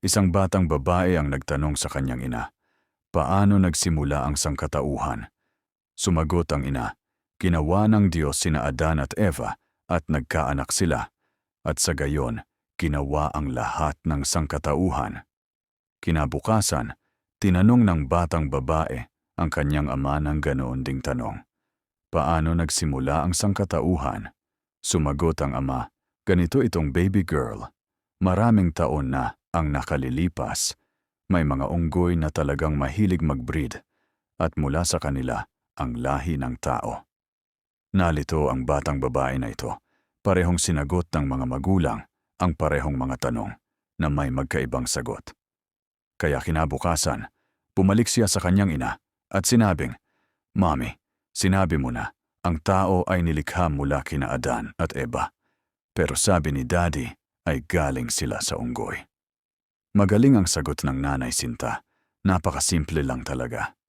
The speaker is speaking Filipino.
Isang batang babae ang nagtanong sa kanyang ina, paano nagsimula ang sangkatauhan? Sumagot ang ina, ginawa ng Diyos sina Adan at Eva at nagkaanak sila, at sa gayon, ginawa ang lahat ng sangkatauhan. Kinabukasan, tinanong ng batang babae ang kanyang ama ng ganoon ding tanong. Paano nagsimula ang sangkatauhan? Sumagot ang ama, ganito itong baby girl. Maraming taon na ang nakalilipas. May mga unggoy na talagang mahilig mag-breed at mula sa kanila ang lahi ng tao. Nalito ang batang babae na ito. Parehong sinagot ng mga magulang ang parehong mga tanong na may magkaibang sagot. Kaya kinabukasan, bumalik siya sa kanyang ina at sinabing, Mommy, sinabi mo na, ang tao ay nilikha mula kina Adan at Eva. Pero sabi ni Daddy ay galing sila sa unggoy. Magaling ang sagot ng Nanay Sinta. Napakasimple lang talaga.